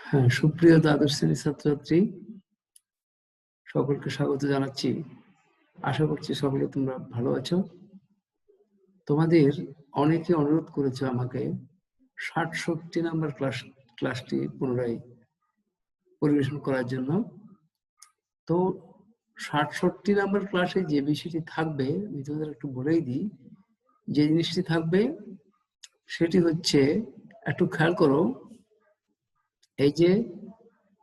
হ্যাঁ, সুপ্রিয় দ্বাদশ শ্রেণীর ছাত্রছাত্রী সকলকে স্বাগত জানাচ্ছি। আশা করছি সকলে তোমরা ভালো আছো। তোমাদের অনেকে অনুরোধ করেছো আমাকে ৬০-৬০ নাম্বার ক্লাসটি পুনরায় পরিবেশন করার জন্য। তো ৬০-৬০ নাম্বার ক্লাসে যে বিষয়টি থাকবে আমি তোমাদের একটু বলেই দিই। যে জিনিসটি থাকবে সেটি হচ্ছে, একটু খেয়াল করো, এই যে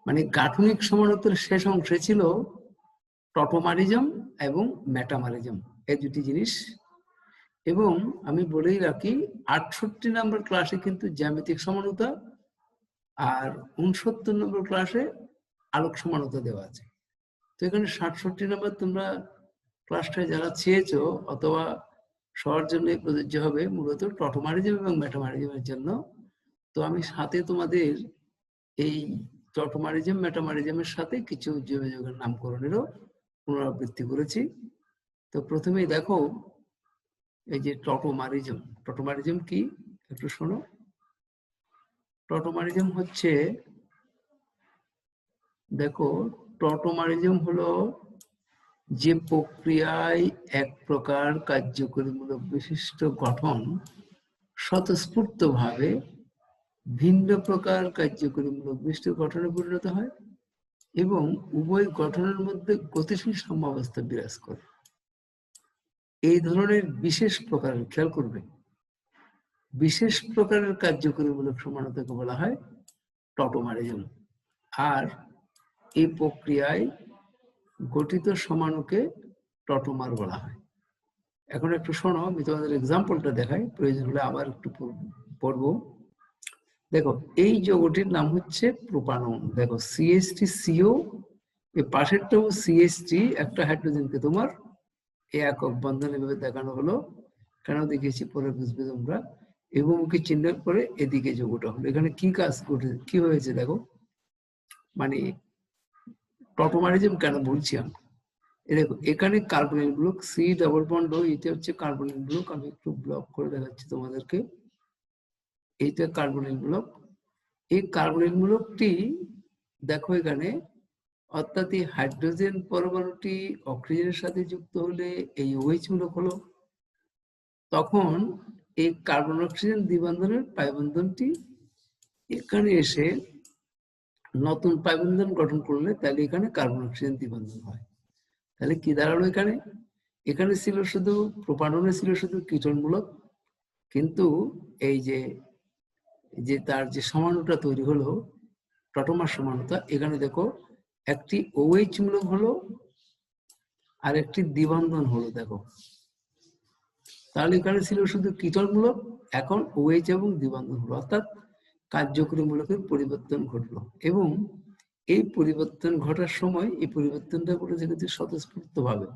মানে গাঠনিক সমানুত্তর শেষ অংশে ছিল টটোমারিজম এবং মেটামারিজম, এই দুটি জিনিস। এবং আমি বলেই রাখি ৬৮ নম্বর ক্লাসে কিন্তু জ্যামিতিক সমানুতা আর ৬৯ নম্বর ক্লাসে আলোক সমানুতা দেওয়া আছে। তো এখানে ৬০-৬০ নম্বর তোমরা ক্লাসটা যারা চেয়েছো অথবা সবার জন্য প্রযোজ্য হবে মূলত টটোমারিজম এবং মেটামারিজমের জন্য। তো আমি সাথে তোমাদের এই টটোমারিজম মেটামারিজমের সাথে কিছু যোগাযোগের নামকরণেরও পুনরাবৃত্তি করেছি। তো প্রথমেই দেখো, এই যে টটোমারিজম। টটোমারিজম কি একটু শোনো। টটোমারিজম হচ্ছে, দেখো, টটোমারিজম হলো যে প্রক্রিয়ায় এক প্রকার কার্যকরীমূলক বিশিষ্ট গঠন স্বতঃস্ফূর্তভাবে ভিন্ন প্রকার কার্যকরীমূলক বিশিষ্ট গঠনে পরিণত হয় এবং উভয় গঠনের মধ্যে গতিশীল সাম্যাবস্থা বিরাজ করে। এই ধরনের বিশেষ প্রকারের, খেয়াল করবে, বিশেষ প্রকারের কার্যকরীমূলক সমানতাকে বলা হয় টটোমারিজম। আর এই প্রক্রিয়ায় গঠিত সমাণুকে টটোমার বলা হয়। এখন একটু শোনো, আমি তোমাদের এক্সাম্পলটা দেখাই, প্রয়োজন হলে আবার একটু পড়বো। দেখো, এই যৌগটির নাম হচ্ছে প্রোপানন। দেখো, CH3CO, এই পাশেরটাও CH3, একটা হাইড্রোজেনকে তোমার এই একক বন্ধন এভাবে দেখানো হলো। কেন দেখিয়েছি পরে বুঝবে তোমরা। এবমুখী চিহ্নের পরে এদিকে যৌগটা হলো। এখানে কি কাজ ঘটে, কি হয়েছে দেখো, মানে টটোমারিজম কেন বলছি আমরা। দেখো, এখানে carbonyl block C double bond, এটা হচ্ছে কার্বনিল ব্লক। আমি একটু ব্লক করে দেখাচ্ছি তোমাদেরকে। এইটা কার্বনিল ব্লক। এই কার্বনিল ব্লকটি দেখো এখানে, অর্থাৎ এই হাইড্রোজেন পরমাণুটি অক্সিজেনের সাথে যুক্ত হলে এই OH মূলক হলো। তখন এই কার্বন অক্সিজেন দ্বিবন্ধনের পাই বন্ধনটি এখানে এসে নতুন পাই বন্ধন গঠন করলে তাহলে এখানে কার্বন অক্সিজেন দ্বিবন্ধন হয়। তাহলে কি দাঁড়ালো এখানে, এখানে ছিল শুধু প্রোপাননে ছিল শুধু কীটনমূলক, কিন্তু এই যে তার যে সমাণুটা তৈরি হলো টটোমার সমানুতা, এখানে দেখো একটি OH মূলক হলো আর একটি দ্বিবন্ধন হলো। দেখো, তাহলে এখানে ছিল শুধু কীটনমূলক, এখন OH এবং দ্বিবন্ধন হলো, অর্থাৎ কার্যকরী মূলকের পরিবর্তন ঘটলো। এবং এই পরিবর্তন ঘটার সময় এই পরিবর্তনটা ঘটেছে কিন্তু স্বতঃস্ফূর্তভাবে,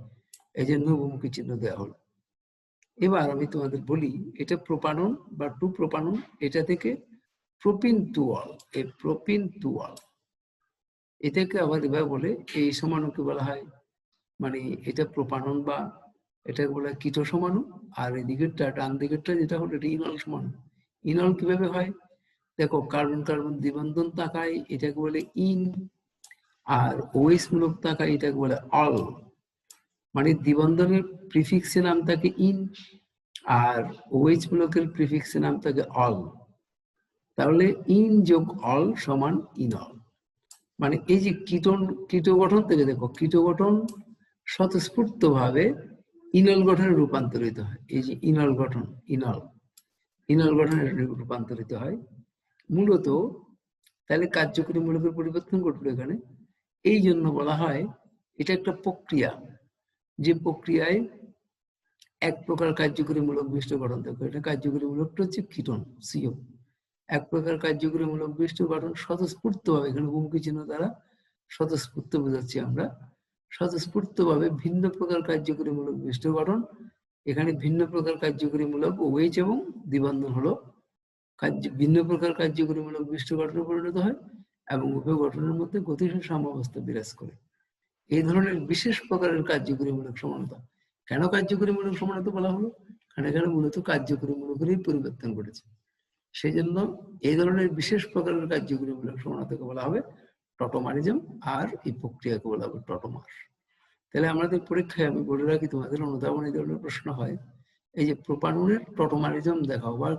এই জন্য বহুমুখী চিহ্ন দেওয়া হলো। এবার আমি তোমাদের বলি, এটা প্রোপানন বা 2-প্রোপানন, এটা থেকে প্রোপিন 2-অল, এই প্রোপিন 2-অল এটাকে আবার এভাবে বলে, এই সমাণুকে বলা হয়, মানে এটা প্রোপানন বা এটাকে বলা হয় কীট সমাণু। আর এই দিকেরটা, ডান দিকেরটা যেটা হলো, এটা ইনল সমাণু। ইনল কিভাবে হয় দেখো, কার্বন কার্বন দ্বিবন্ধন থাকায় এটাকে বলে ইন, আর OH মূলক থাকায় এটাকে বলে অল। মানে দ্বিবন্ধনের প্রিফিক্সে নাম থাকে ইন আর OH মূলকের প্রিফিক্সে নাম থাকে অল। তাহলে ইন যোগ অল সমান ইনল। মানে এই যে কীট গঠন থেকে দেখো, কীট গঠন স্বতঃস্ফূর্তভাবে ইনল গঠনে রূপান্তরিত হয়। এই যে ইনল গঠন, ইনল গঠনে রূপান্তরিত হয় মূলত। তাহলে কার্যকরী মূলকের পরিবর্তন ঘটলো এখানে। এই জন্য বলা হয় এটা একটা প্রক্রিয়া, যে প্রক্রিয়ায় এক প্রকার কার্যকরী মূলক বিশিষ্ট গঠন থাকে। এটা কার্যকরী মূলকটা হচ্ছে কীটন CO। এক প্রকার কার্যকরী মূলক বিশিষ্ট গঠন স্বতঃস্ফূর্তভাবে, এখানে বহুমুখী চিহ্ন দ্বারা স্বতঃস্ফূর্ত বোঝাচ্ছি আমরা, স্বতঃস্ফূর্তভাবে ভিন্ন প্রকার কার্যকরী মূলক বিশিষ্ট গঠন। এখানে ভিন্ন প্রকার কার্যকরী মূলক OH এবং দ্বিবন্ধন হলো ভিন্ন প্রকার কার্যকরী মূলক বিশিষ্ট গঠনে পরিণত হয় এবং উভয় গঠনের মধ্যে গতিশীল সাম্যাবস্থা বিরাজ করে। এই ধরনের বিশেষ প্রকারের কার্যকরী মূলক সমানতা। কেন কার্যকরী মূলক সমানতা বলা হলো, কারণ এখানে মূলত কার্যকরী মূলকেরই পরিবর্তন ঘটেছে। সেই জন্য এই ধরনের বিশেষ প্রকারের কার্যকরীমূলক সমানতাকে বলা হবে টটোমারিজম, আর এই প্রক্রিয়াকে বলা হবে টটোমার। তাহলে আমাদের পরীক্ষায় আমি বলে রাখি তোমাদের অনুধাবন এই ধরনের প্রশ্ন হয়, এই যে প্রোপাননের টটোমারিজম দেখাও বা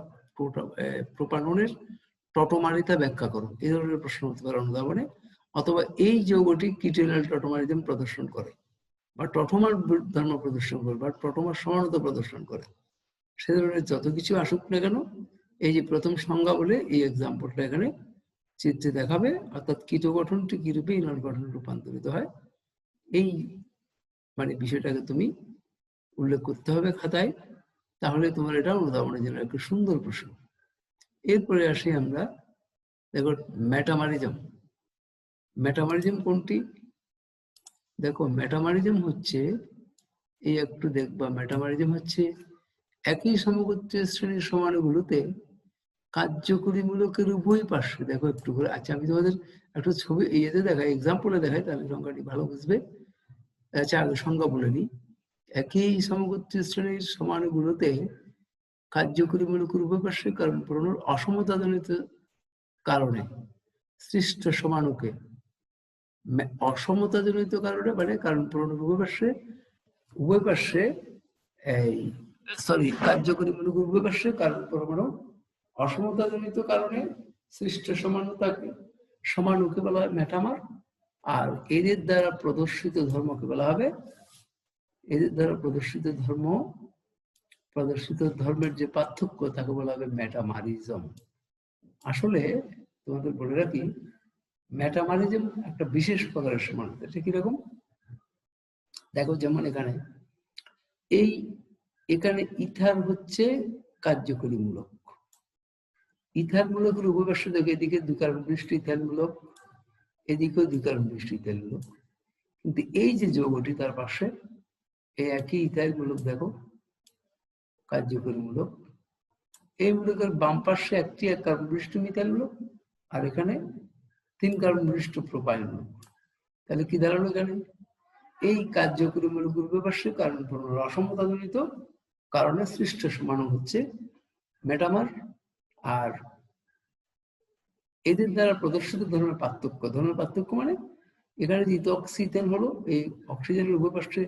প্রোপাননের টটোমারিতা ব্যাখ্যা করো, এই ধরনের প্রশ্ন হতে পারে অনুধাবনে। অথবা এই যৌগটি কিটোনাল টটোমারিজম প্রদর্শন করে বা টটোমার ধর্ম প্রদর্শন করে বা টটোমার সমানতা প্রদর্শন করে, সে ধরনের যত কিছু আসুক না কেন, এই যে প্রথম সংজ্ঞা বলে এই এক্সাম্পলটা এখানে চিত্রে দেখাবে, অর্থাৎ কিটো গঠনটি কি রূপে ইনল গঠনে রূপান্তরিত হয়, এই মানে বিষয়টাকে তুমি উল্লেখ করতে হবে খাতায়, তাহলে তোমার এটা অনুধাবনের জন্য একটা সুন্দর প্রশ্ন। এরপরে আসি আমরা, দেখো মেটামারিজম। মেটামারিজম কোনটি? দেখো মেটামারিজম হচ্ছে, এই একটু দেখবা, মেটামারিজম হচ্ছে একই সমগোত্রীয় শ্রেণীর সমাণুগুলোতে কার্যকরীমূলকের উভয় পার্শ্বে, দেখো একটু করে, আচ্ছা আমি তোমাদের একটু ছবি ইয়েতে দেখাই, এক্সাম্পলে দেখাই, তাহলে সংখ্যাটি ভালো বুঝবে। আচ্ছা আগে সংজ্ঞা বলে নিই। একই সমগোত্রীয় শ্রেণীর সমাণুগুলোতে কার্যকরীমূলকের উভয় পার্শ্বে কারণ পূরণের অসমতাজনিত কারণে সৃষ্ট সমাণুকে, অসমতাজনিত কারণে মানে কারণ পূরণের উভয় পার্শ্বে এই সরি কার্যকরীমূলকের উভয় পার্শ্বে কারণ পরমাণু অসমতাজনিত কারণে সৃষ্ট সমাণুকে বলা হয় মেটামার। আর এদের দ্বারা প্রদর্শিত ধর্মকে বলা হবে, এদের দ্বারা প্রদর্শিত ধর্মের যে পার্থক্য তাকে বলা হবে মেটামারিজম। আসলে তোমাদের বলে রাখি, মেটামারিজম একটা বিশেষ প্রকারের সমানতা। এটা কিরকম দেখো, যেমন এখানে ইথার হচ্ছে কার্যকরীমূলক, ইথার মূলকের উপপার্শ্ব দেখো, এদিকে দুই কার্বন বিশিষ্ট ইথাইল মূলক, এদিকেও দুই কার্বন বিশিষ্ট ইথাইল মূলক, কিন্তু এই যে যৌগটি তার পাশে এই একই ইথাইল মূলক দেখো কার্যকরীমূলক, এই মূলকের বাম পাশে একটি এক কার্বন বিশিষ্ট মিথাইল মূলক, আর এখানে 3 কার্বন বিশিষ্ট প্রোপাইল মূলক। তাহলে কি দাঁড়ালো, এখানে এই কার্যকরীমূলকের উপপার্শ্বে কারণ পূরণের অসমতাজনিত কারণে সৃষ্ট সমাণু হচ্ছে মেটামার। আর এদের দ্বারা প্রদর্শিত ধর্মের পার্থক্য মানে এখানে যে ইথঅক্সিথেন হলো, এই অক্সিজেনের উভয় পার্শ্বে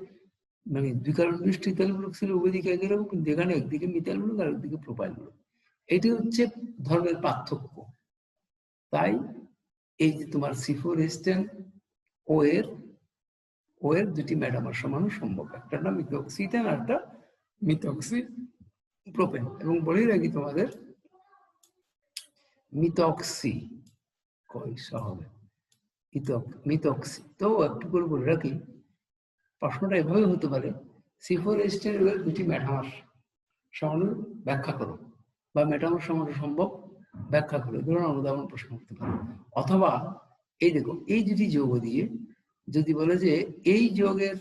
মানে দুই কার্বন বিশিষ্ট ইথাইল মূলক ছিল, উভয় দিকে একই রকম, কিন্তু এখানে একদিকে মিথাইল মূলক আর একদিকে প্রোপাইল মূলক। এটি হচ্ছে ধর্মের পার্থক্য। তাই এই যে তোমার C4H10 ও এর দুটি মেটামার সমাণু সম্ভব, একটা নাম ইথঅক্সিথেন আর একটা মিথক্সিপ্রোপেন। এবং বলে রাখি তোমাদের, মিথক্সি হবে মিথক্সি, তো একটু করে বলে রাখি, প্রশ্নটা এভাবে হতে পারে, C4H10 এর দুটি মেটামার সমাণু ব্যাখ্যা করো বা মেটামার সমাণু সম্ভব ব্যাখ্যা করো, ধরুন অনুধাবন প্রশ্ন করতে পারে। অথবা এই দেখো, এই দুটি যৌগ দিয়ে যদি বলে যে এই যৌগের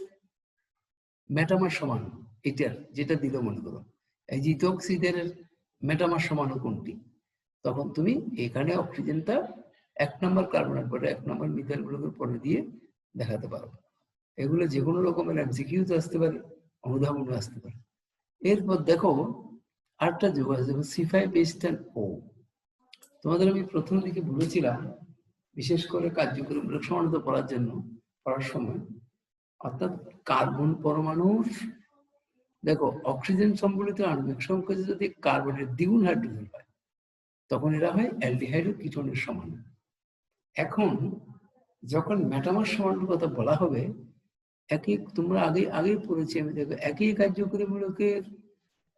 মেটামার সমাণু এটা যেটা দিল, মনে করো এই যে ইথঅক্সিথেনের মেটামার সমাণু কোনটি, তখন তুমি এখানে অক্সিজেনটা 1 নম্বর কার্বনের পরে 1 নম্বর মিথাইল গ্রুপের পরে দিয়ে দেখাতে পারো। এগুলো যে কোনো রকমের এমসিকিউতে আসতে পারে, অনুধাবনে আসতে পারে। এরপর দেখো আরেকটা যৌগ আছে, যেমন C5H10O। তোমাদের আমি প্রথম দিকে বলেছিলাম, বিশেষ করে কার্যকরীমূলক সমানতা পড়ার সময়, অর্থাৎ কার্বন পরমাণুর দেখো অক্সিজেন সম্বলিত আণবিক সংখ্যা যদি কার্বনের দ্বিগুণ হাইড্রোজেন হয়, তখন এরা হয় অ্যালডিহাইড ও কিটোনের সমান। এখন যখন মেটামার সমানুর কথা বলা হবে, তোমরা আগেই পড়েছি আমি, দেখো একই কার্যকরীমূলকের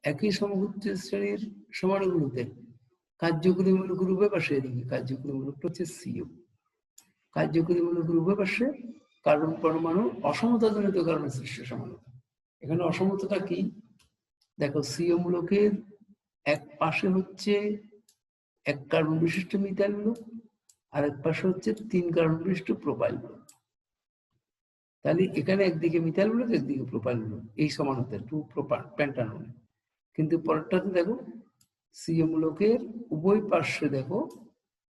একই সমগোত্রীয় শ্রেণীর সমাণুগুলোতে কার্যকরীমূলকের উভয় পাশে, এদিকে কার্যকরীমূলকটা হচ্ছে সিও, কার্যকরীমূলকের উভয় পাশে কার্বন পরমাণু অসমতাজনিত কারণে সৃষ্ট সমানতা। এখানে অসমতাটা কি দেখো, সিও মূলকের এক পাশে হচ্ছে 1 কার্বন বিশিষ্ট মিথাইল মূলক, আর এক পাশে হচ্ছে 3 কার্বন বিশিষ্ট প্রোপাইল মূলক। তাহলে এখানে একদিকে মিথাইল মূলক, একদিকে প্রোপাইল মূলক, এই সমানতা 2 পেন্টানন। কিন্তু পরেরটাতে দেখো সিও মূলকের উভয় পার্শ্বে দেখো,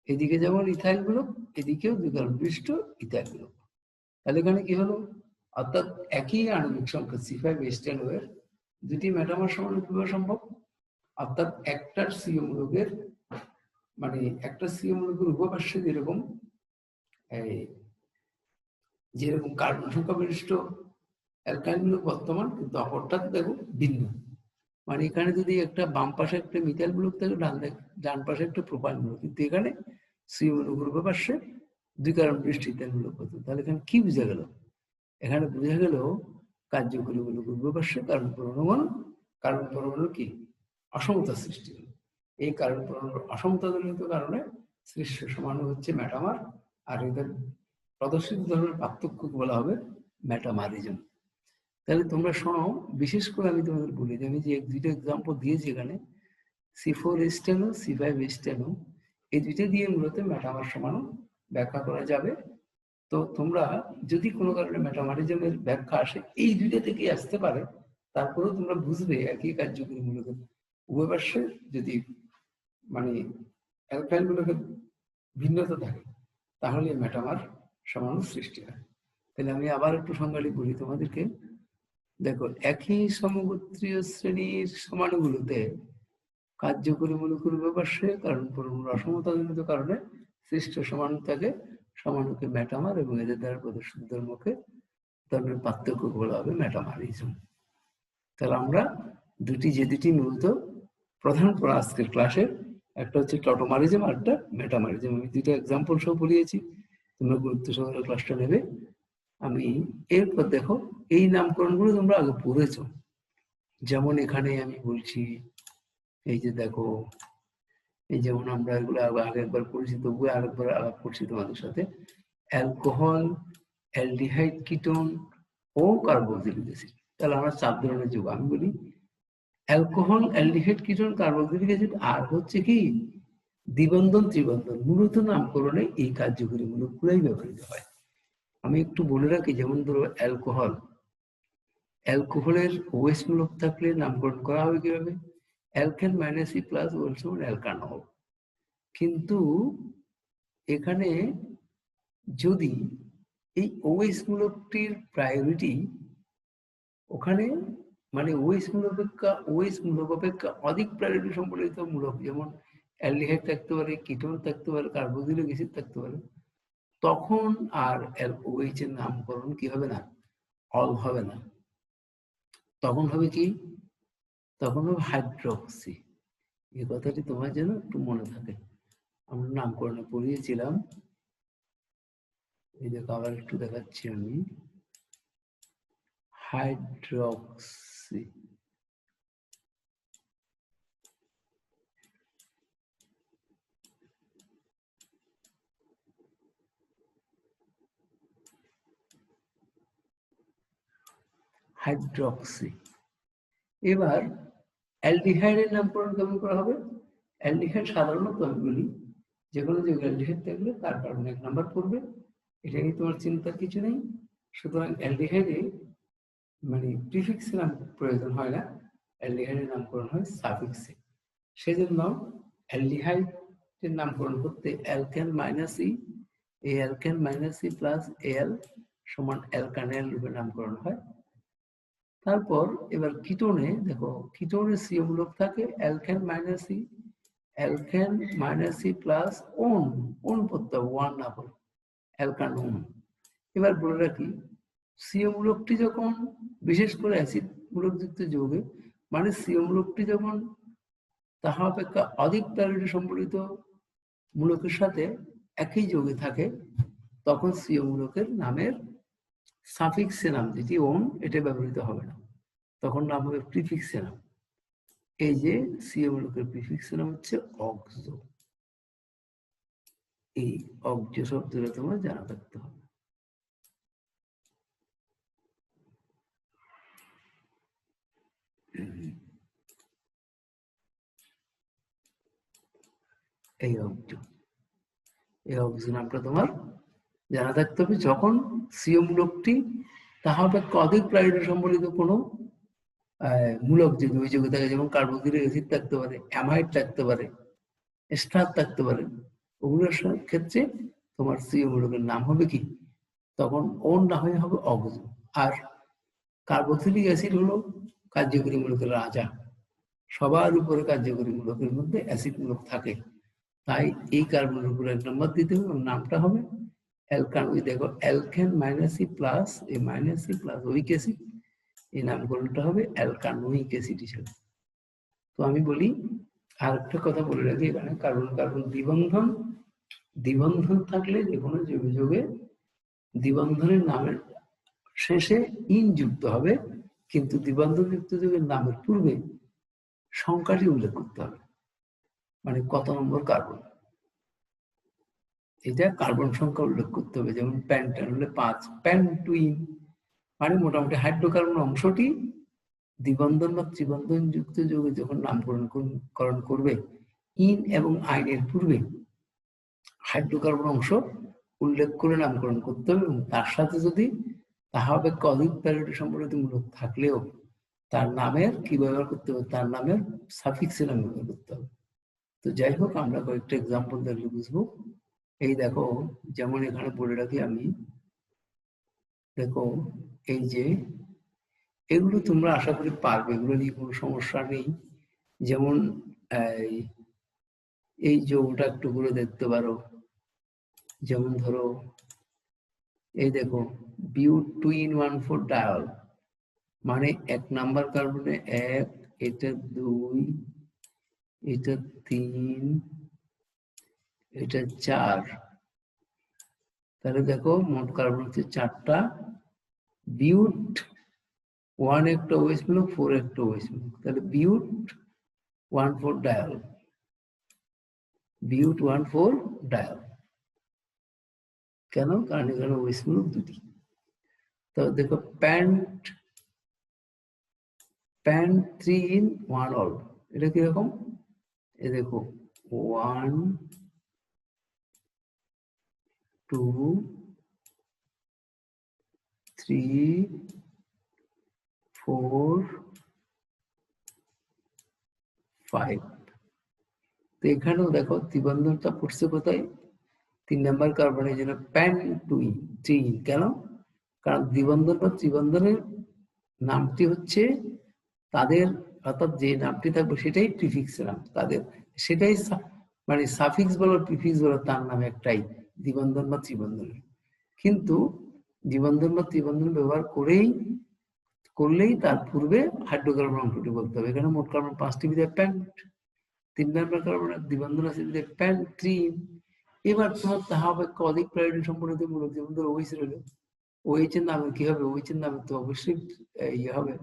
এদিকে যেমন ইথাইল মূলক, এদিকেও 2 কার্বন বিশিষ্ট ইথাইল মূলক। তাহলে এখানে কি হলো, অর্থাৎ একই আণবিক সংখ্যা C5H10O এর দুটি মেটামার সমাণু কিভাবে সম্ভব, অর্থাৎ একটার সিও মূলকের মানে একটা সিও মূলকের উপপার্শ্বে যেরকম কার্বন সংখ্যা বিশিষ্ট অ্যালকাইল মূলক বর্তমান, কিন্তু অপরটা দেখো ভিন্ন। মানে এখানে যদি একটা বাম পাশে একটা মিথাইল মূলক থাকে, ডান পাশে একটা প্রোপাইল মূলক, কিন্তু এখানে সিও মূলকের উপপার্শ্বে দুই কার্বন বিশিষ্ট ইথাইল মূলক বর্তমান। তাহলে এখানে কি বোঝা গেল? এখানে বোঝা গেল কার্যকরী মূলকের উপপার্শ্বে কার্বন পরমাণু কি অসমতা সৃষ্টি হলো। এই কার্বন পরমাণুর অসমতাজনিত কারণে সৃষ্ট সমাণু হচ্ছে মেটামার, আর এদের প্রদর্শিত ধরনের পার্থক্যকে বলা হবে মেটামারিজম। তাহলে তোমরা শোনো, বিশেষ করে আমি তোমাদের বলি যে আমি যে দুইটা এক্সাম্পল দিয়েছি এখানে, C4H10 C5H10, এই দুইটা দিয়ে মূলত মেটামার সমাণু ব্যাখ্যা করা যাবে। তো তোমরা যদি কোনো কারণে মেটামারিজমের ব্যাখ্যা আসে এই দুইটা থেকেই আসতে পারে, তারপরেও তোমরা বুঝবে একই কার্যকরী মূলকের উভয় পার্শ্বে যদি মানে অ্যালকাইল মূলকের ভিন্নতা থাকে তাহলে মেটামার সমাণু সৃষ্টি হয়। তাহলে আমি আবার একটু সংজ্ঞাটি বলি তোমাদেরকে। দেখো, একই সমগোত্রীয় শ্রেণীর সমাণুগুলোতে কার্যকরী মূলকের উপপার্শ্বে কারণ পরমাণুর অসমতাজনিত কারণে সৃষ্ট সমাণু থাকে সমাণুকে মেটামার, এবং এদের দ্বারা প্রদর্শিত ধর্মের পার্থক্য বলা হবে মেটামারিজম। তাহলে আমরা যে দুটি মূলত প্রধান আজকের ক্লাসের, একটা হচ্ছে টটোমারিজম আর একটা মেটামারিজম। আমি দুইটা এক্সাম্পল সহ বলিয়েছি, তোমরা গুরুত্ব সহকারে ক্লাসটা নেবে। আমি এরপর দেখো, এই নামকরণগুলো তোমরা আগে পড়েছ। যেমন এখানে আমি বলছি, এই যে দেখো, এই যেমন আমরা এগুলো আগে একবার পড়েছি, তবুও আরেকবার আলাপ করছি তোমাদের সাথে। অ্যালকোহল, অ্যালডিহাইড কিটোন ও কার্বক্সিলিক অ্যাসিড। তাহলে আমরা 4 ধরনের যৌগ। আমি বলি alcohol, aldehyde ketone, carboxylic acid, আর হচ্ছে কি দ্বিবন্ধন ত্রিবন্ধন। মূলত নামকরণে এই কার্যকরী মূলকগুলোই ব্যবহৃত হয়। আমি একটু বলে রাখি, যেমন ধরো অ্যালকোহলের ওএস মূলক থাকলে নামকরণ করা হবে কিভাবে? Alkane -E plus alkanol. কিন্তু এখানে যদি এই ওএস মূলকটির প্রায়োরিটি ওখানে মানে ওএস মূলক অপেক্ষা অধিক প্রায়োরিটি সম্বলিত মূলক, যেমন অ্যালডিহাইড থাকতে পারে, কিটোন থাকতে পারে, কার্বক্সিলিক অ্যাসিড থাকতে পারে, তখন আর OH এর নামকরণ কি হবে না, অল হবে না। তখন হবে কি? তখন হবে হাইড্রক্সি। এই কথাটি তোমার যেন একটু মনে থাকে, আমরা নামকরণে পড়িয়েছিলাম। এই দেখো, আবার একটু দেখাচ্ছি আমি, হাইড্রক্সি। হাইড্রক্সি। এবার অ্যালডিহাইডের নামকরণ কেমন করা হবে? অ্যালডিহাইড সাধারণত আমি বলি, যেকোনো যে অ্যালডিহাইড থাকলে তার কারণে 1 নাম্বার পড়বে, এটা নিয়ে তোমার চিন্তার কিছু নেই। সুতরাং অ্যালডিহাইডে মানে প্রিফিক্স নাম প্রয়োজন হয় না, অ্যালডিহাইডের নামকরণ হয় সাফিক্সে। সেজন্য অ্যালডিহাইডের নামকরণ করতে অ্যালকেন -E, এই অ্যালকেন -E প্লাস Al সমান অ্যালকানেল রূপে নামকরণ হয়। তারপর এবার কিটোনে দেখো, কিটোনে সিও মূলক থাকে alkane -E, alkane -E plus one পড়তে হবে, ওয়ান না বলে অ্যালকানোন। এবার বলে রাখি, সিও মূলকটি যখন, বিশেষ করে অ্যাসিড মূলকযুক্ত যৌগে, মানে সিও মূলকটি যখন তাহা অপেক্ষা অধিক প্রায়োরিটি সম্বলিত মূলকের সাথে একই যৌগে থাকে, তখন সিও মূলকের নামের সাফিক্সে নাম, যেটি ওন, এটা ব্যবহৃত হবে না, তখন নাম হবে প্রিফিক্সে নাম। এই যে সিও মূলকের প্রিফিক্সে নাম হচ্ছে অক্সো। এই অক্সো শব্দটা তোমার জানা থাকতে হবে। এই অক্সো নামটা তোমার জানা থাকতে হবে, যখন সিও মূলকটি তাহা অপেক্ষা অধিক প্রায়োরিটি সম্বলিত কোনো মূলক যদি ওই যৌগে থাকে, যেমন কার্বক্সিলিক অ্যাসিড থাকতে পারে, অ্যামাইড থাকতে পারে, স্টার থাকতে পারে, ওগুলোর ক্ষেত্রে তোমার সিও মূলকের নাম হবে কি, তখন ওন না হয়ে হবে অক্সো। আর কার্বক্সিলিক অ্যাসিড হলো কার্যকরী মূলকের রাজা, সবার উপরে কার্যকরী মূলকের মধ্যে অ্যাসিড মূলক থাকে, তাই এই কার্বনের উপর 1 নম্বর দিতে হবে এবং নামটা হবে অ্যালকান। ওই দেখো অ্যালকেন -ই প্লাস এই -ই প্লাস উইক অ্যাসিড, এই নামকরণটা হবে অ্যালকানোয়িক অ্যাসিড হিসেবে। তো আমি বলি আরেকটা কথা বলে রাখি, এখানে কার্বন কার্বন দ্বিবন্ধন, দ্বিবন্ধন থাকলে যে কোনো যোগে দ্বিবন্ধনের নামের শেষে ইন যুক্ত হবে, কিন্তু দ্বিবন্ধন যুক্ত যোগের নামের পূর্বে সংখ্যাটি উল্লেখ করতে হবে, মানে কত নম্বর কার্বন, এটা কার্বন সংখ্যা উল্লেখ করতে হবে। যেমন প্যান্টেন হলে 5, প্যান্টুইন মানে মোটামুটি হাইড্রোকার্বন অংশটি দ্বিবন্ধন বা ত্রিবন্ধন যুক্ত যৌগে যখন নামকরণ করবে, ইন এবং আইনের পূর্বে হাইড্রোকার্বন অংশ উল্লেখ করে নামকরণ করতে হবে, এবং তার সাথে যদি তাহা হবে কলিক প্যারিটি সম্পর্কিতমূলক থাকলেও তার নামের কি ব্যবহার করতে হবে, তার নামের সাফিক্সের নাম ব্যবহার করতে হবে। তো যাই হোক, আমরা কয়েকটা এক্সাম্পল দেখলে বুঝবো। এই দেখো, যেমন এখানে বলে রাখি আমি, দেখো এই যে এগুলো তোমরা আশা করি পারবে, এগুলো নিয়ে কোনো সমস্যা নেই। যেমন এই যৌগটা একটু করে দেখতে পারো, যেমন ধরো এই দেখো বিউট 2 in 1,4 ডায়ল, মানে 1 নাম্বার কার্বনে 1, এটা 2, এটা 3, এটা 4, তাহলে দেখো মোট কার্বন হচ্ছে 4টা। বিউট 1 একটা ওএইচ মূলক, 4 একটা ওএইচ মূলক, তাহলে বিউট 1,4 ডায়ল, বিউট 1,4 ডায়ল। কেন? কারণ এখানে ওএইচ মূলক 2টি। তো দেখো প্যান্ট 3 in 1 অল, এটা কিরকম? এ দেখো 1, 2, 3, 4, 5। তো এখানেও দেখো ত্রিবন্ধনটা পড়ছে কোথায়? 3 নাম্বার কার্বনের জন্য প্যান্টুইন। কেন? কারণ দ্বিবন্ধন বা ত্রিবন্ধনের নামটি হচ্ছে তাদের, অর্থাৎ যে নামটি থাকবে সেটাই প্রিফিক্সের নাম তাদের, সেটাই মানে সাফিক্স বলো প্রিফিক্স বলো তার নাম একটাই, দ্বিবন্ধন বা ত্রিবন্ধনের। কিন্তু দ্বিবন্ধন বা ত্রিবন্ধন ব্যবহার করলেই তার পূর্বে হাইড্রোকার্বন অংশটি বলতে হবে। এখানে মোট কার্বন 5টি বিধায় প্যান্ট, 3 নাম্বার কার্বনের দ্বিবন্ধন আছে বিধায় প্যান্ট্রিন। এবার তোমার তাহা হবে অধিক প্রায়োরিটি সম্পর্কিতমূলক, যেমন ধরো ওইচ রইল, ওইচ এর নামে কি হবে? ওইচ এর নামে তো অবশ্যই ইয়ে হবে,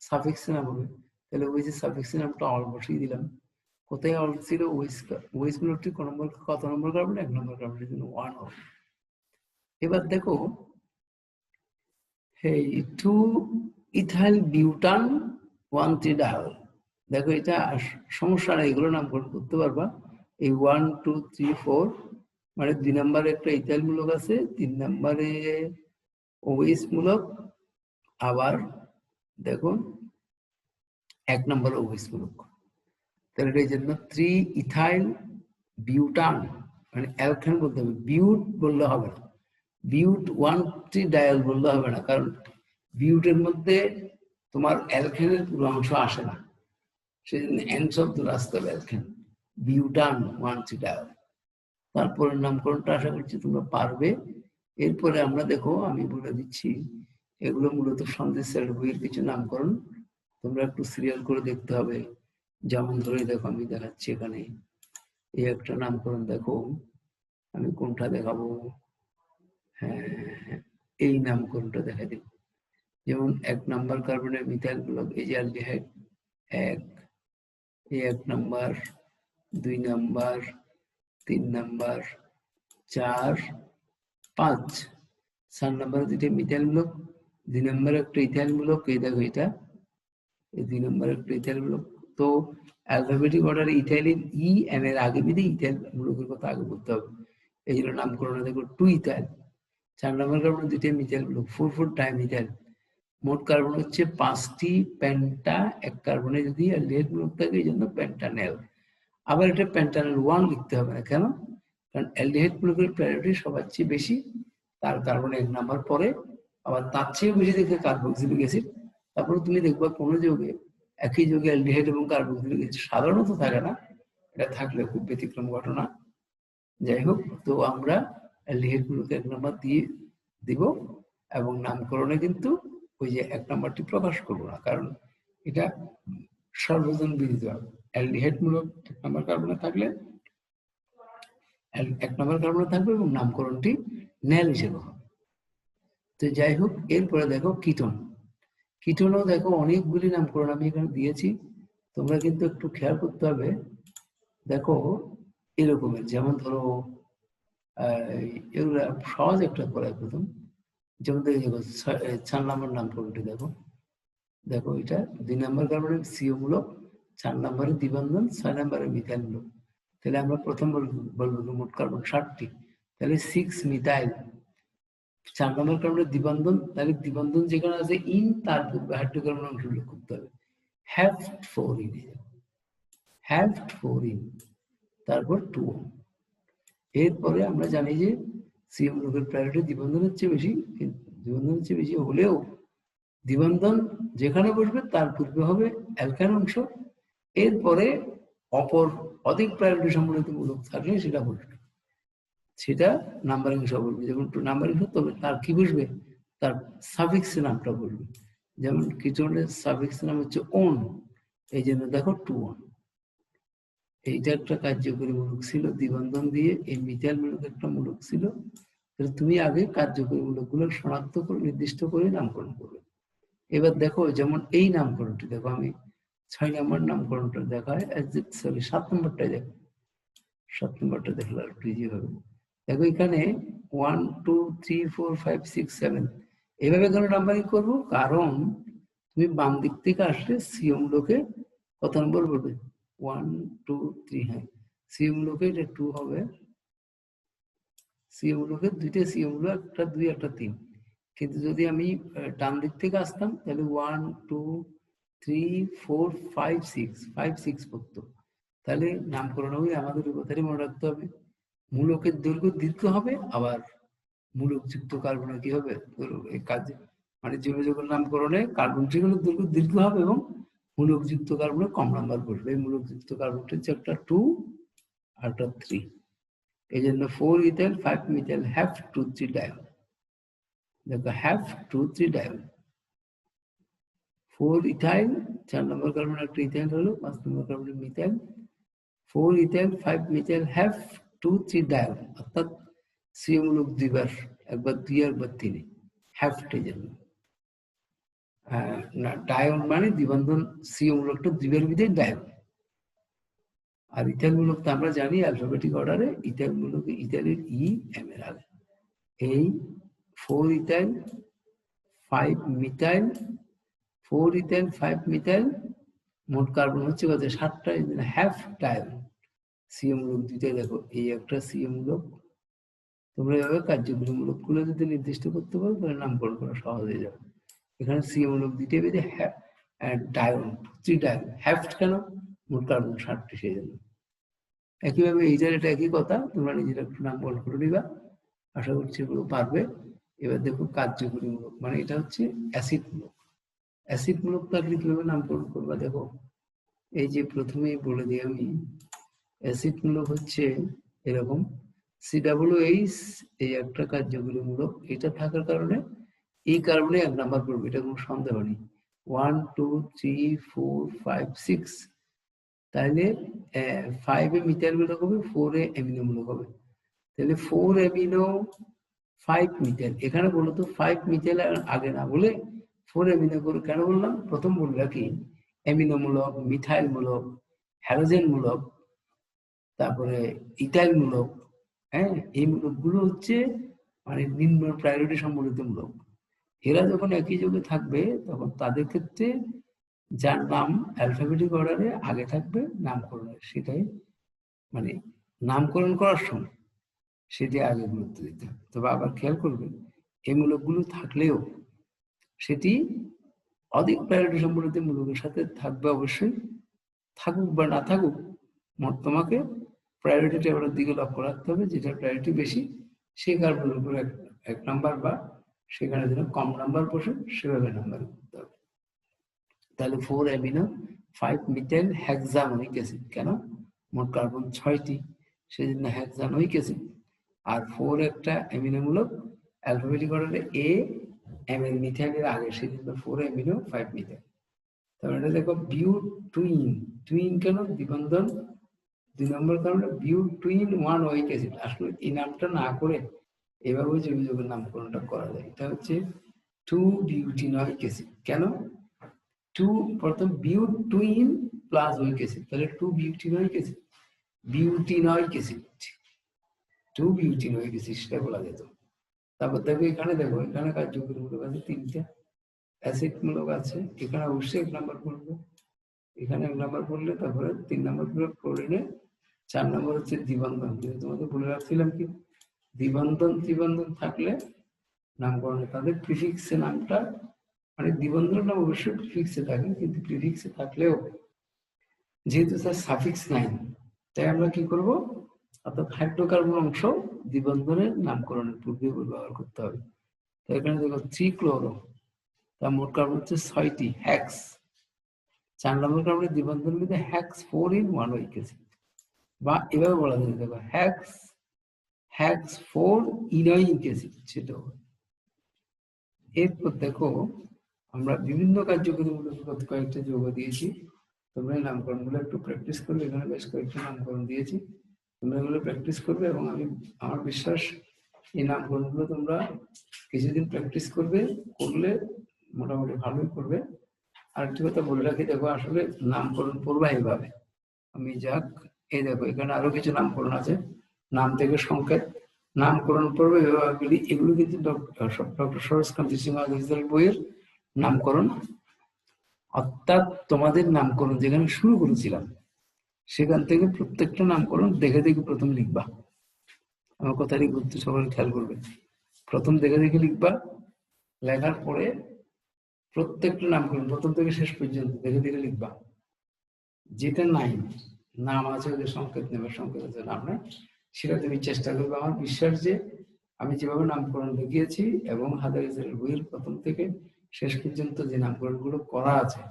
সাফিক্স নাম হবে। তাহলে ওইচ এর সাফিক্স নামটা অল বসিয়ে দিলাম। কোথায় অল ছিল? ওইচ মূলকটি কত নম্বর কার্বন? 1 নম্বর কার্বনের জন্য 1 অল। এবার দেখো এই 2 ইথাইল বিউটান 1,3 ডায়ল, দেখো এটা সমস্যা নেই, এগুলো নামকরণ করতে পারবা। এই 1, 2, 3, 4 মানে 2 নম্বরে একটা ইথাইল মূলক আছে, 3 নম্বরে ওএইচ মূলক, আবার দেখুন 1 নম্বরে ওএইচ মূলক। তাহলে এই জন্য 3 ইথাইল বিউটান মানে অ্যালকেন বলতে হবে, বিউট বললে হবে না, বিউট 1,3 ডায়ল বললে হবে না, কারণ বিউটের মধ্যে তোমার অ্যালকেনের পুরো অংশ আসে না, সেজন্য এন শব্দ আসতে হবে অ্যালকেন, বিউটান 1,3 ডায়ল। তারপরের নামকরণটা আশা করছি তোমরা পারবে। এরপরে আমরা দেখো, আমি বলে দিচ্ছি, এগুলো মূলত সন্দেশ স্যারের বইয়ের কিছু নামকরণ, তোমরা একটু সিরিয়াল করে দেখতে হবে। যেমন ধরে দেখো, আমি দেখাচ্ছি এখানে এই একটা নামকরণ, দেখো আমি কোনটা দেখাবো, হ্যাঁ এই নামকরণটা দেখা দিই। যেমন 1 নাম্বার কার্বনের মিথাইল মূলক, এই যে অ্যালডিহাইড 1, এই 1 নাম্বার, 2 নাম্বার, 3 নাম্বার, 4, 5, 4 নাম্বারে 2টা মিথাইল মূলক, 2 নাম্বারে একটা ইথাইল মূলক, এই দেখো এটা, এই 2 নাম্বারে একটা ইথাইল মূলক। তো অ্যালফাবেটিক অর্ডারে ইথাইলিন ই এন এর আগে বিধে ইথাইল মূলকের কথা আগে বলতে হবে, এই জন্য নামকরণে দেখো 2 ইথাইল। 4 নাম্বার কার্বনে 2টা মিথাইল মূলক, 4,4 ডাইমিথাইল। মোট কার্বন হচ্ছে 5টি পেন্টা, 1 কার্বনে যদি অ্যালডিহাইড মূলক থাকে এই জন্য পেন্টানেল। আবার এটা পেন্টানেল 1 লিখতে হবে না, কেন? কারণ অ্যালডিহাইড মূলকের প্রায়োরিটি সবার চেয়ে বেশি, তার কার্বন 1 নাম্বার পরে, আবার তার চেয়ে বেশি দেখে কার্বক্সিলিক অ্যাসিড। তারপরে তুমি দেখবা কোনো যৌগে, একই যৌগে অ্যালডিহাইড এবং কার্বক্সিলিক অ্যাসিড সাধারণত থাকে না, এটা থাকলে খুব ব্যতিক্রম ঘটনা। যাই হোক, তো আমরা অ্যালডিহাইড গুলোকে 1 নম্বর দিয়ে দিব, এবং নামকরণে কিন্তু ওই যে 1 নম্বরটি প্রকাশ করবো না, কারণ এটা সর্বজন বিদিত। অ্যালডিহাইড মূলক 1 নম্বর কার্বনে থাকলে 1 নম্বর কার্বনে থাকবে এবং নামকরণটি ন্যাল হিসেবে হবে। তো যাই হোক, এরপরে দেখো কিটোন। কিটোনও দেখো অনেকগুলি নামকরণ আমি এখানে দিয়েছি, তোমরা কিন্তু একটু খেয়াল করতে হবে। দেখো এরকমের, যেমন ধরো এগুলো সহজ একটা করায় প্রথম, যেমন দেখো 4 নম্বর নামকরণটি দেখো, দেখো এটা 2 নম্বর কার্বনের সিও মূলক, 4 নম্বরে দ্বিবন্ধন, 6 নম্বরে মিথাইল মূলক। তাহলে আমরা প্রথম বলবো মোট কার্বন 60টি, তাহলে 6 মিথাইল। 4 নম্বর কার্বনের দ্বিবন্ধন, তাহলে দ্বিবন্ধন যেখানে আছে ইন, তার পূর্বে হাইড্রোকার্বন অংশ উল্লেখ করতে হবে। হ্যাভড 4 ইন, হ্যাভড 4 ইন, তারপর 2। এরপরে আমরা জানি যে সিও মূলকের প্রায়োরিটি দ্বিবন্ধনের চেয়ে বেশি, দ্বিবন্ধনের চেয়ে বেশি হলেও দ্বিবন্ধন যেখানে বসবে তার পূর্বে হবে অ্যালকাইন অংশ, এরপরে অপর অধিক প্রায়োরিটি সম্বলিত মূলক থাকলে সেটা বসবে, সেটা নাম্বারিং সহ বলবে। যেমন নাম্বারিং সহ, তবে তার কি বসবে, তার সাফিক্স নামটা বলবে। যেমন কিটোনের সাফিক্স নাম হচ্ছে ওন, এই জন্য দেখো 2 এইটা একটা কার্যকরী মূলক ছিল দ্বিবন্ধন দিয়ে, এই মিথাইল মূলক একটা মূলক ছিল। তুমি আগে কার্যকরী মূলকগুলো শনাক্ত করে নির্দিষ্ট করে নামকরণ করবে। এবার দেখো যেমন এই নামকরণটি দেখো, আমি 6 নম্বর নামকরণটা দেখায়, সরি 7 নম্বরটাই দেখো, 7 নম্বরটা দেখলে একটু ইজি হবে। দেখো এখানে 1 2 3 4 5 6 7 এভাবে কেন নাম্বারিং করবো, কারণ তুমি বাম দিক থেকে আসলে সিও মূলকে কত নম্বর বলবে, 1 2 3, হ্যাঁ সিও মূলকে এটা 2 হবে, সিও মূলকে 2টে সিও মূলক, একটা 2 একটা 3। কিন্তু যদি আমি ডান দিক থেকে আসতাম তাহলে 1 2 3 4 5 6 5 6 পড়তো। তাহলে নামকরণ হবে, আমাদের কথাটি মনে রাখতে হবে, মূলকের দৈর্ঘ্য দীর্ঘ হবে, আবার মূলকযুক্ত কার্বনে কি হবে, এই কাজে মানে যোগাযোগের নামকরণে কার্বন ট্রিগুলোর দৈর্ঘ্য দীর্ঘ হবে এবং মূলকযুক্ত কার্বনে কম নাম্বার বসবে। এই মূলকযুক্ত কার্বনটা হচ্ছে একটা 2 আর একটা 3, এই জন্য 4 ইথাইল 5 মিথাইল হ্যাভ 2 3 ডায়ল। দেখো হ্যাভ 2 3 ডায়ল, 4 ইথাইল, 4 নম্বর কার্বন একটা ইথাইল হলো, 5 নম্বর কার্বন মিথাইল, 4 ইথাইল 5 মিথাইল হ্যাভ 2 3 ডায়ল, অর্থাৎ সিও মূলক দুইবার, একবার 2 একবার 3, হ্যাভটের জন্য। না ডায়ন মানে দ্বিবন্ধন, সিও মূলকটা দুইবার বিধেয় ডায়ন। আর ইথাইল মূলক তো আমরা জানি অ্যালফাবেটিক অর্ডারে, ইথাইল মূলক ইথাইলের ই এম এর আগে। এই 4 ইথাইল 5 মিথাইল, 4 ইথাইল 5 মিথাইল, মোট কার্বন হচ্ছে কত, 7টা, হ্যাভ ডায়ন। সিও মূলক দুইটাই দেখো, এই একটা সিও মূলক। তোমরা এভাবে কার্যকরী মূলকগুলো যদি নির্দিষ্ট করতে পারো তাহলে নামকরণ করা সহজ হয়ে যাবে। এখানে সিও মূলক দুইটাই বেঁধে ডায়ন 3 ডায়ন, হ্যাভড কেন, মোট কার্বন 7টি, সেই জন্য। একইভাবে এইটার এটা একই কথা, তোমরা নিজেরা একটু নামকরণ করে নিবা, আশা করছি এগুলো পারবে। এবার দেখো কার্যকরী মূলক, মানে এটা হচ্ছে অ্যাসিড মূলক। অ্যাসিড মূলক থাকলে কিভাবে নামকরণ করবা, দেখো এই যে প্রথমেই বলে দিই আমি, অ্যাসিড মূলক হচ্ছে এরকম COOH, এই একটা কার্যকরী মূলক, এটা থাকার কারণে এই কার্বনে 1 নাম্বার পড়বে, এটা কোনো সন্দেহ নেই। 1 2 3 4 5 6, তাহলে 5 এ মিথাইল মূলক হবে, 4 এ অ্যামিনো মূলক হবে, তাহলে 4 অ্যামিনো 5 মিথাইল। এখানে বলো তো 5 মিথাইল আগে না বলে 4 অ্যামিনো করে কেন বললাম, প্রথম বললাম কি অ্যামিনো মূলক, মিথাইল মূলক, হ্যালোজেন মূলক, তারপরে ইথাইল মূলক, হ্যাঁ এই মূলকগুলো হচ্ছে মানে নিম্ন প্রায়োরিটি সম্বলিত মূলক। এরা যখন একই যুগে থাকবে তখন তাদের ক্ষেত্রে যার নাম অ্যালফাবেটিক অর্ডারে আগে থাকবে নামকরণের, সেটাই মানে নামকরণ করার সময় সেটি আগে গুরুত্ব দিতে হবে। তবে আবার খেয়াল করবে, এই মূলকগুলো থাকলেও সেটি অধিক প্রায়োরিটি সম্বলিত মূলকের সাথে থাকবে অবশ্যই, থাকুক বা না থাকুক, তোমাকে প্রায়োরিটি টেবিলের দিকে লক্ষ্য রাখতে হবে, যেটা প্রায়োরিটি বেশি সেই কার্বনের উপর 1 নাম্বার, বা সেখানে যেন কম নাম্বার বসে সেভাবে নাম্বার করতে হবে। তাহলে 4 অ্যামিনো 5 মিথাইল হেক্সামনিক অ্যাসিড, কেন, মোট কার্বন 6টি, সেই জন্য হেক্সানোইক অ্যাসিড। আর 4 একটা অ্যামিনোমূলক অ্যালফাবেটিক অর্ডারে এ অ্যামিন মিথাইলের আগে, সেই জন্য 4 অ্যামিনো 5 মিথাইল। তারপরে এটা দেখো বিউট টুইন। টুইন কেন? দ্বিবন্ধন 2 নম্বর কারণে বিউট টুইন 1 ওইক অ্যাসিড। আসলে এই নামটা না করে এভাবে জৈব যৌগের নামকরণটা করা যায়। এটা হচ্ছে 2 বিউটিনয়িক অ্যাসিড। কেন? 2 প্রথম বিউট টুইন প্লাস ওইক অ্যাসিড, তাহলে 2 বিউটিনয়িক অ্যাসিড, বিউটিনয়িক অ্যাসিড, 2 বিউটিনয়িক অ্যাসিড সেটা বলা যেত। তারপর দেখো এখানে কার্যকরীমূলক আছে 3টা, অ্যাসিড মূলক আছে, এখানে অবশ্যই 1 নাম্বার পড়বে, এখানে 1 নাম্বার পড়লে তারপরে 3 নাম্বার পড়বে ক্লোরিনে, 4 নাম্বার হচ্ছে দ্বিবন্ধন। তোমাদের বলে রাখছিলাম কি দ্বিবন্ধন ত্রিবন্ধন থাকলে নামকরণে তাদের প্রিফিক্সে নামটা, মানে দ্বিবন্ধন নাম অবশ্যই প্রিফিক্সে থাকে, কিন্তু প্রিফিক্সে থাকলেও যেহেতু তার সাফিক্স নাই, তাই আমরা কি করব, অর্থাৎ হাইড্রোকার্বন অংশ দ্বিবন্ধনের নামকরণের পূর্বে ব্যবহার করতে হবে। তো এখানে দেখো 3 ক্লোরো, তার মোট কার্বন হচ্ছে 6টি, হ্যাক্স। 4 নম্বর কার্বনের দ্বিবন্ধন মধ্যে হ্যাক্স 4 in 1 ওইক অ্যাসিড, বা এভাবে বলা যায় দেখো হ্যাক্স 4 ইনোইক অ্যাসিড, সেটা হবে। এরপর দেখো আমরা বিভিন্ন কার্যকরীমূলক কয়েকটা যৌগ দিয়েছি, তোমরা এই নামকরণগুলো একটু প্র্যাকটিস করবে। এখানে বেশ কয়েকটা নামকরণ দিয়েছি, তোমরা এগুলো প্র্যাকটিস করবে এবং আমার বিশ্বাস এই নামকরণগুলো তোমরা কিছুদিন প্র্যাকটিস করবে, করলে মোটামুটি ভালোই করবে। আরেকটি কথা বলে রাখি, দেখো আসলে নামকরণ পড়বা এইভাবে, আমি যাক এই দেখো এখানে আরো কিছু নামকরণ আছে, নাম থেকে সংকেত, নামকরণ পর্বে বিভাগগুলি, এগুলো কিন্তু ডক্টর সরোজকান্তি সিং আগরওয়ালের বইয়ের নামকরণ, অর্থাৎ তোমাদের নামকরণ যেখানে শুরু করেছিলাম সেখান থেকে প্রত্যেকটা নামকরণ দেখে দেখে প্রথম লিখবা। আমার কথাটি গুরুত্ব সবাই খেয়াল করবে, প্রথম দেখে দেখে লিখবা, লেখার পরে প্রত্যেকটা নামকরণ প্রথম থেকে শেষ পর্যন্ত দেখে দেখে লিখবা। যেটা নাই, নাম আছে ওদের সংকেত নেবে, সংকেত আছে নাম নেই, সেটা তুমি চেষ্টা করবে। আমার বিশ্বাস যে আমি যেভাবে নামকরণ দেখিয়েছি এবং হাজার বইয়ের প্রথম থেকে শেষ পর্যন্ত যে নামকরণগুলো করা আছে,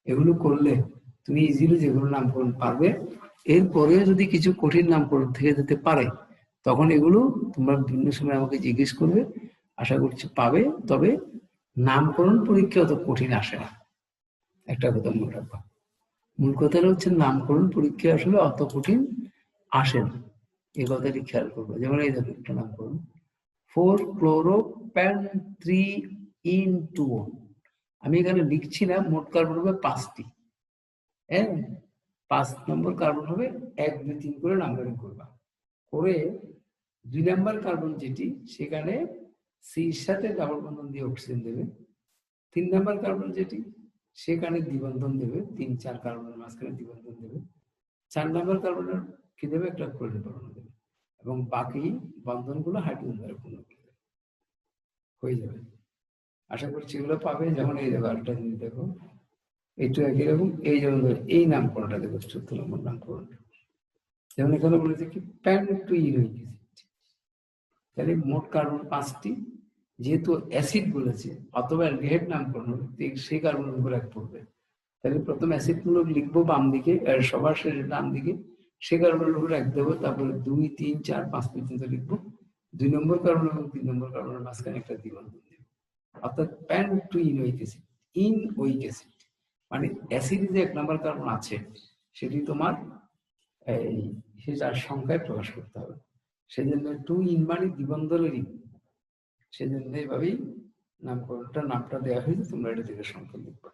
এগুলো করলে তুমি ইজিলি যেগুলো নামকরণ পারবে। এরপরেও যদি কিছু কঠিন নামকরণ থেকে যেতে পারে, তখন এগুলো তোমরা বিভিন্ন সময় আমাকে জিজ্ঞেস করবে, আশা করছি পাবে। তবে নামকরণ পরীক্ষা অত কঠিন আসে না, একটা কথা মনে রাখবা। মূল কথাটা হচ্ছে নামকরণ পরীক্ষা আসলে অত কঠিন আসে না, এই কথাটি খেয়াল করবো। যেমন এই দেখো একটা নামকরণ 4-chloro-pan-3-in-2-on, আমি এখানে লিখছি না, মোট কার্বন হবে 5টি, হ্যাঁ 5 নম্বর কার্বন হবে 1, 2, 3 করে নাম্বারিং করবা, করে 2 নম্বর কার্বন যেটি সেখানে সির সাথে ডাবল বন্ধন দিয়ে অক্সিজেন দেবে, 3 নম্বর কার্বন যেটি সেখানে দ্বিবন্ধন দেবে, 3-4 কার্বনের মাঝখানে দ্বিবন্ধন দেবে, 4 নম্বর কার্বনের কি দেবে, একটা ক্লোরিন পরমাণু দেবে, এবং বাকি বন্ধনগুলো হাইড্রোজেন দ্বারা পূর্ণ করে হয়ে যাবে। আশা করছি এগুলো পাবে। যেমন এই দেখো আরেকটা জিনিস দেখো, এইটা একই রকম, এই যেমন এই নামকরণটা দেখো 14 নম্বর নামকরণ, যেমন এখানে বলেছে কি প্যান্টুইন অ্যাসিড, তাহলে মোট কার্বন 5টি, যেহেতু অ্যাসিড বলেছে অথবা অ্যালডিহাইড নামকরণ হবে, সেই কার্বন উপর এক পড়বে, তাহলে প্রথম অ্যাসিড মূলক লিখবো বাম দিকে, আর সবার শেষে ডান দিকে সে কার্বনের উপর এক দেবো, তারপরে 2, 3, 4, 5 পর্যন্ত লিখবো, 2 নম্বর কার্বন এবং 3 নম্বর কার্বনের মাঝখানে একটা দ্বিবন্ধন দেবো, অর্থাৎ প্যান্টুইনোইক অ্যাসিড, ইনওইক অ্যাসিড, মানে অ্যাসিডে যে 1 নম্বর কার্বন আছে সেটি তোমার এই সেটার সংখ্যায় প্রকাশ করতে হবে, সেজন্য 2 ইন মানে দ্বিবন্ধনেরই, সেজন্য এইভাবেই নামটা দেওয়া হয়েছে। তোমরা এটা থেকে সংখ্যা লিখবে।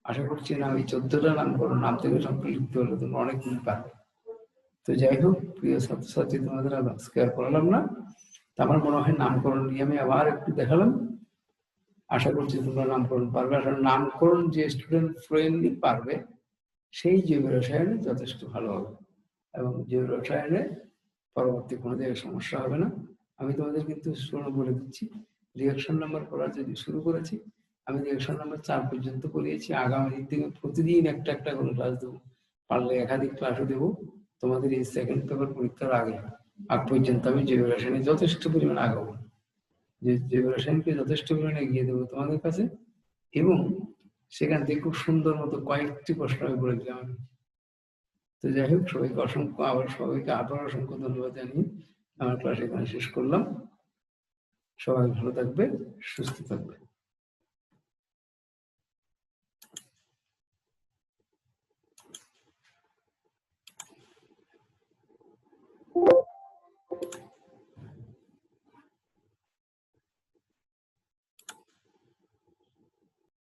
আশা করছি না ওই 14টা নামকরণ নাম থেকে সংখ্যা লিখতে হলে তোমরা অনেকদিন পারবে। তো যাই হোক প্রিয় ছাত্রছাত্রী, তোমাদের আজকে আর পড়ালাম না, আমার মনে হয় নামকরণ নিয়ে আমি আবার একটু দেখালাম। আশা করছি তোমরা নামকরণ পারবে। আসলে নামকরণ যে স্টুডেন্ট ফ্লুয়েন্টলি পারবে সেই জৈব রসায়নে যথেষ্ট ভালো হবে, এবং জৈব রসায়নে পরবর্তী কোনো জায়গায় সমস্যা হবে না। আমি তোমাদের কিন্তু শুরু বলে দিচ্ছি, রিঅ্যাকশন নাম্বার পড়া যদি শুরু করেছি, আমি রিঅ্যাকশন নাম্বার 4 পর্যন্ত পড়িয়েছি। আগামী দিন থেকে প্রতিদিন একটা একটা করে ক্লাস দেবো, পারলে একাধিক ক্লাসও দেবো। তোমাদের এই সেকেন্ড পেপার পরীক্ষার আগ পর্যন্ত আমি জৈব রসায়নে যথেষ্ট পরিমাণে আগাবো, যে জৈব রসায়নকে যথেষ্ট পরিমাণে এগিয়ে দেবো তোমাদের কাছে, এবং সেখান থেকে খুব সুন্দর মতো কয়েকটি প্রশ্ন আমি বলে দিলাম। তো যাই হোক, সবাইকে আবার অসংখ্য ধন্যবাদ জানিয়ে আমার ক্লাস এখানে শেষ করলাম। সবাই ভালো থাকবে, সুস্থ থাকবে।